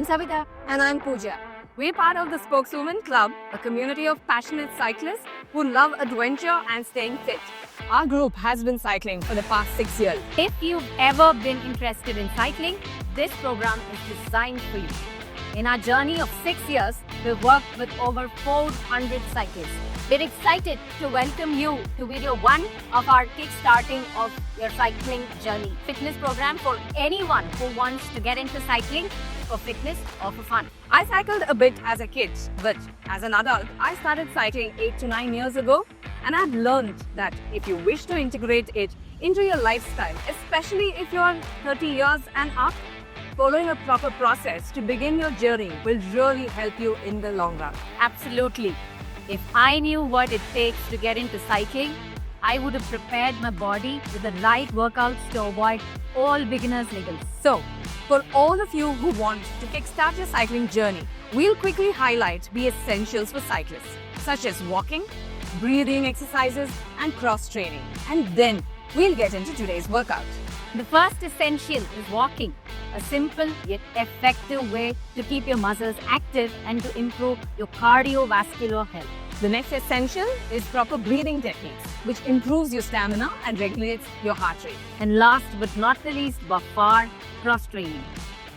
Savita. And I'm Pooja. We're part of the Spokeswomen Club, a community of passionate cyclists who love adventure and staying fit. Our group has been cycling for the past 6 years. If you've ever been interested in cycling, this program is designed for you. In our journey of 6 years, we've worked with over 400 cyclists. We're excited to welcome you to video 1 of our kickstarting of your cycling journey fitness program for anyone who wants to get into cycling for fitness or for fun. I cycled a bit as a kid, but as an adult, I started cycling 8 to 9 years ago, and I've learned that if you wish to integrate it into your lifestyle, especially if you're 30 years and up, following a proper process to begin your journey will really help you in the long run. Absolutely. If I knew what it takes to get into cycling, I would have prepared my body with the right workouts to avoid all beginners' niggles. So, for all of you who want to kickstart your cycling journey, we'll quickly highlight the essentials for cyclists, such as walking, breathing exercises, and cross-training. And then we'll get into today's workout. The first essential is walking, a simple yet effective way to keep your muscles active and to improve your cardiovascular health. The next essential is proper breathing techniques, which improves your stamina and regulates your heart rate. And last but not the least, by far, cross-training,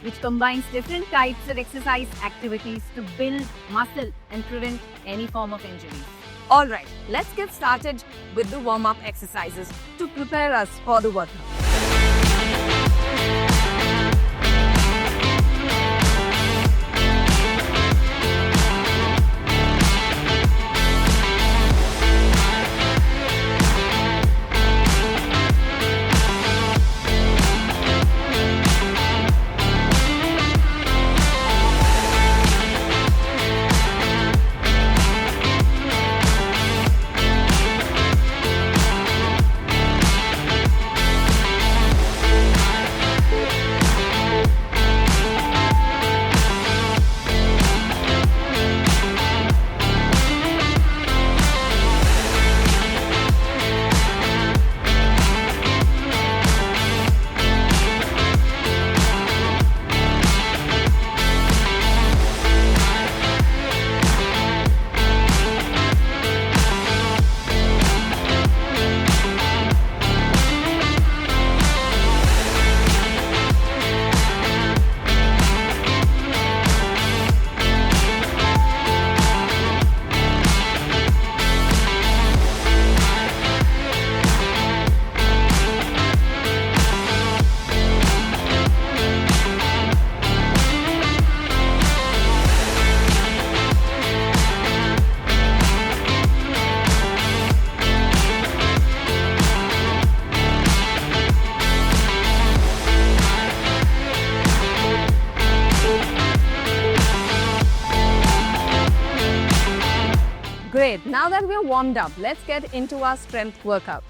which combines different types of exercise activities to build muscle and prevent any form of injury. Alright, let's get started with the warm-up exercises to prepare us for the workout. Great, now that we're warmed up, let's get into our strength workout.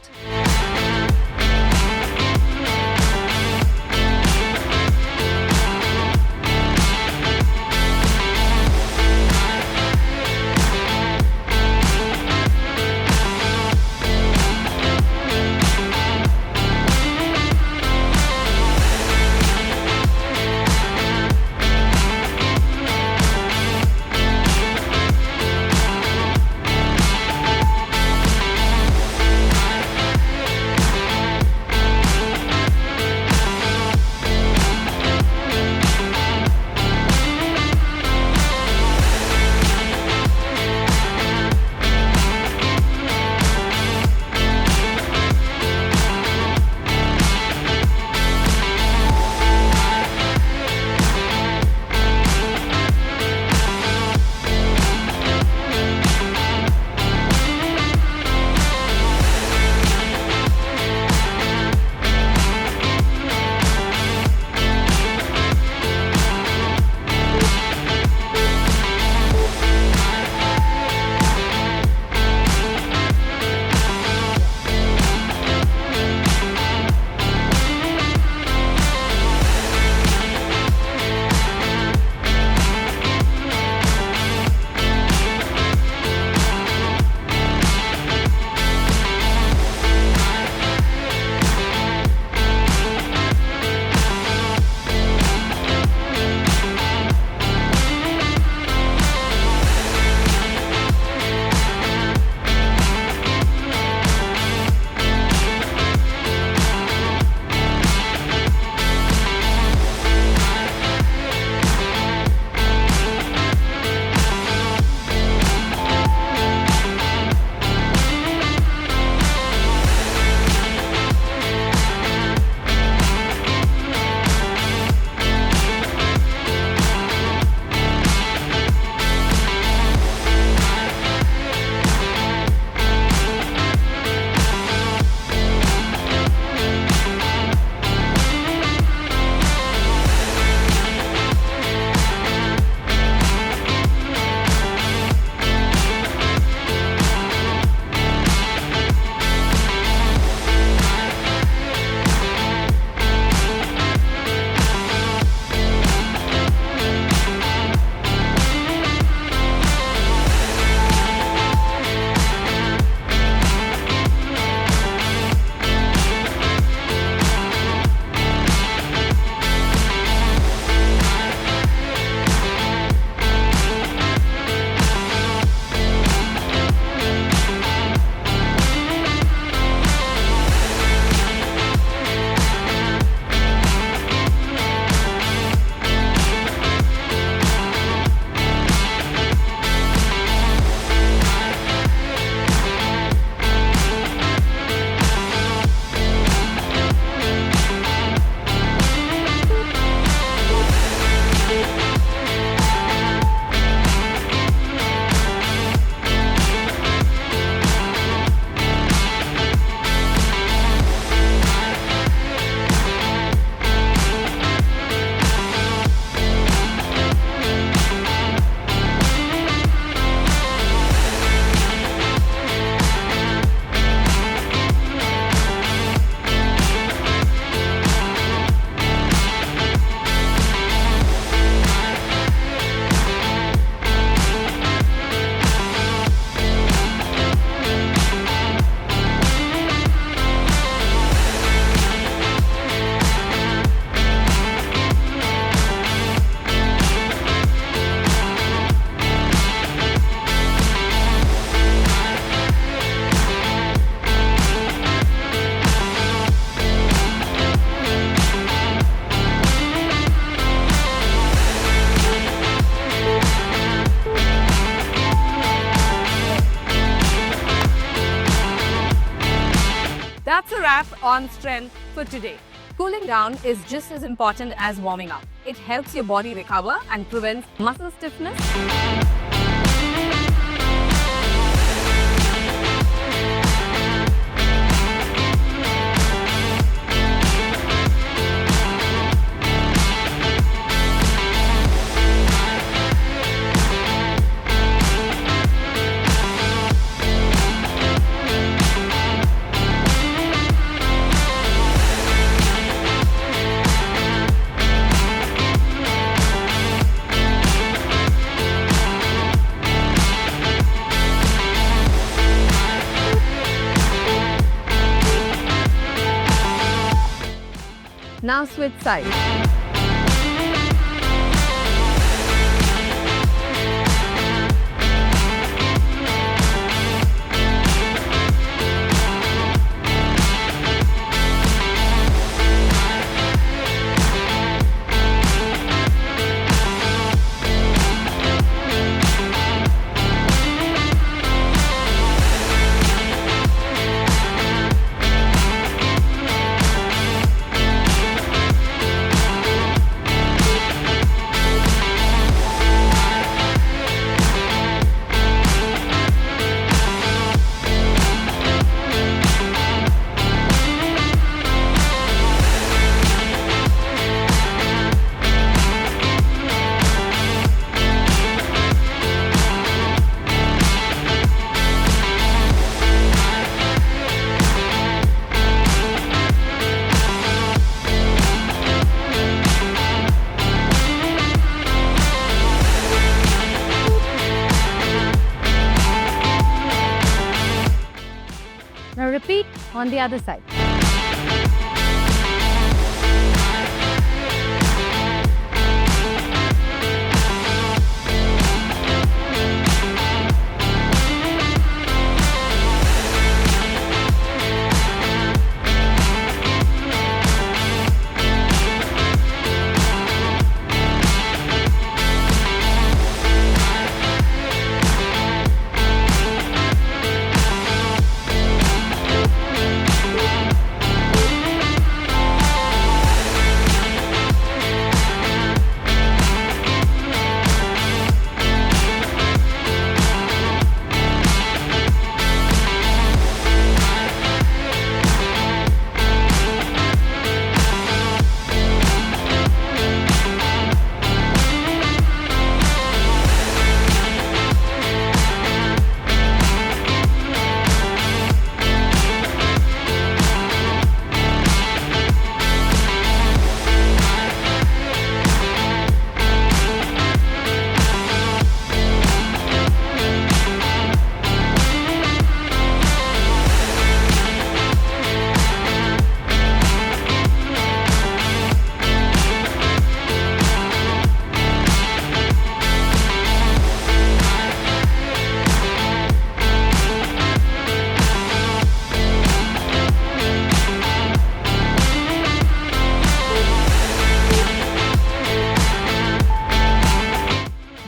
That's a wrap on strength for today. Cooling down is just as important as warming up. It helps your body recover and prevents muscle stiffness. Now switch sides. Now repeat on the other side.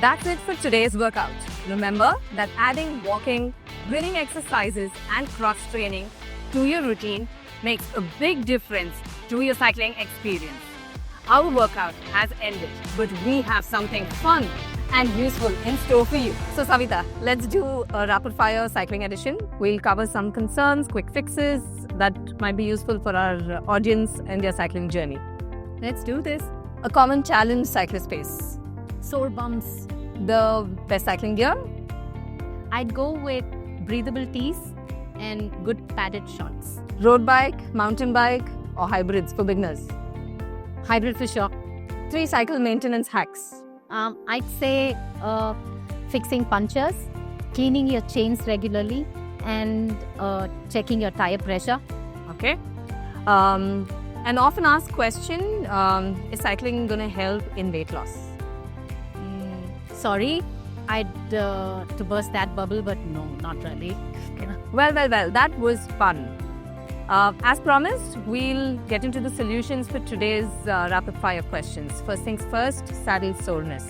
That's it for today's workout. Remember that adding walking, breathing exercises and cross training to your routine makes a big difference to your cycling experience. Our workout has ended, but we have something fun and useful in store for you. So Savita, let's do a rapid fire cycling edition. We'll cover some concerns, quick fixes that might be useful for our audience and their cycling journey. Let's do this. A common challenge cyclist face. Sore bumps. The best cycling gear. I'd go with breathable tees and good padded shorts. Road bike, mountain bike or hybrids for beginners. Hybrid for sure. 3 cycle maintenance hacks. I'd say fixing punctures, cleaning your chains regularly, and checking your tire pressure. Okay. An often asked question, is cycling going to help in weight loss? Sorry, I'd to burst that bubble, but no, not really. Well, that was fun. As promised, we'll get into the solutions for today's rapid fire questions. First things first, saddle soreness.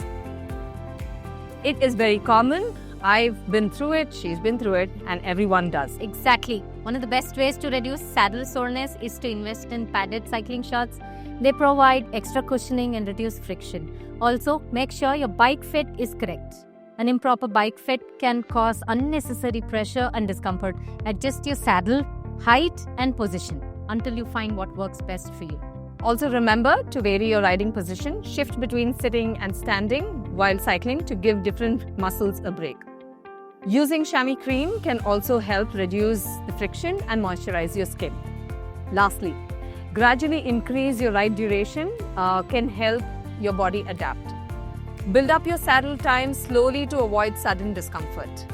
It is very common. I've been through it, she's been through it, and everyone does. Exactly. One of the best ways to reduce saddle soreness is to invest in padded cycling shorts. They provide extra cushioning and reduce friction. Also, make sure your bike fit is correct. An improper bike fit can cause unnecessary pressure and discomfort. Adjust your saddle, height, and position until you find what works best for you. Also remember to vary your riding position, shift between sitting and standing while cycling to give different muscles a break. Using chamois cream can also help reduce the friction and moisturize your skin. Lastly, gradually increase your ride duration can help your body adapt. Build up your saddle time slowly to avoid sudden discomfort.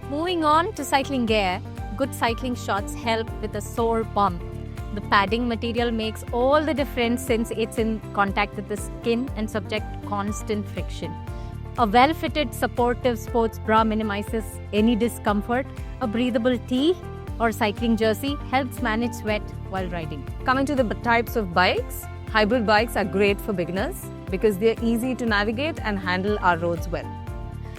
Moving on to cycling gear, good cycling shorts help with a sore bum. The padding material makes all the difference since it's in contact with the skin and subject to constant friction. A well-fitted supportive sports bra minimizes any discomfort. A breathable tee or cycling jersey helps manage sweat while riding. Coming to the types of bikes, hybrid bikes are great for beginners because they're easy to navigate and handle our roads well.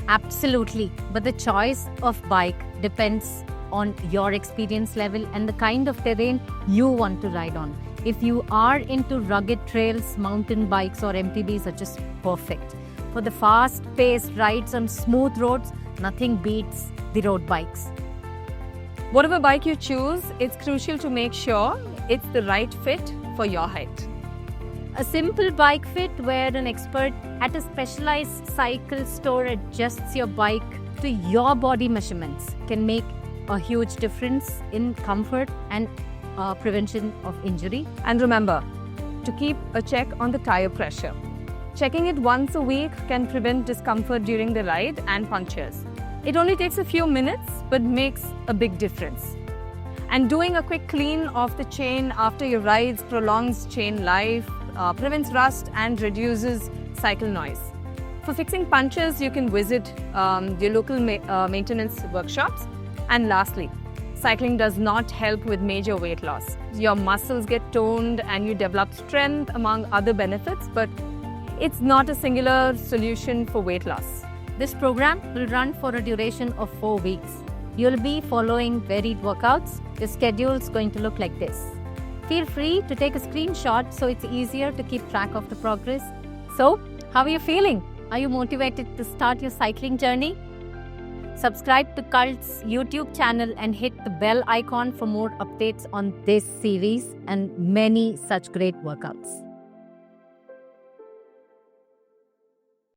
Absolutely, but the choice of bike depends on your experience level and the kind of terrain you want to ride on. If you are into rugged trails, mountain bikes or MTBs are just perfect. For the fast-paced rides on smooth roads, nothing beats the road bikes. Whatever bike you choose, it's crucial to make sure it's the right fit for your height. A simple bike fit where an expert at a specialized cycle store adjusts your bike to your body measurements can make a huge difference in comfort and prevention of injury. And remember to keep a check on the tire pressure. Checking it once a week can prevent discomfort during the ride and punctures. It only takes a few minutes but makes a big difference. And doing a quick clean of the chain after your rides prolongs chain life, prevents rust and reduces cycle noise. For fixing punctures, you can visit your local maintenance workshops. And lastly, cycling does not help with major weight loss. Your muscles get toned and you develop strength among other benefits, but it's not a singular solution for weight loss. This program will run for a duration of 4 weeks. You'll be following varied workouts. Your schedule is going to look like this. Feel free to take a screenshot so it's easier to keep track of the progress. So, how are you feeling? Are you motivated to start your cycling journey? Subscribe to Cult's YouTube channel and hit the bell icon for more updates on this series and many such great workouts.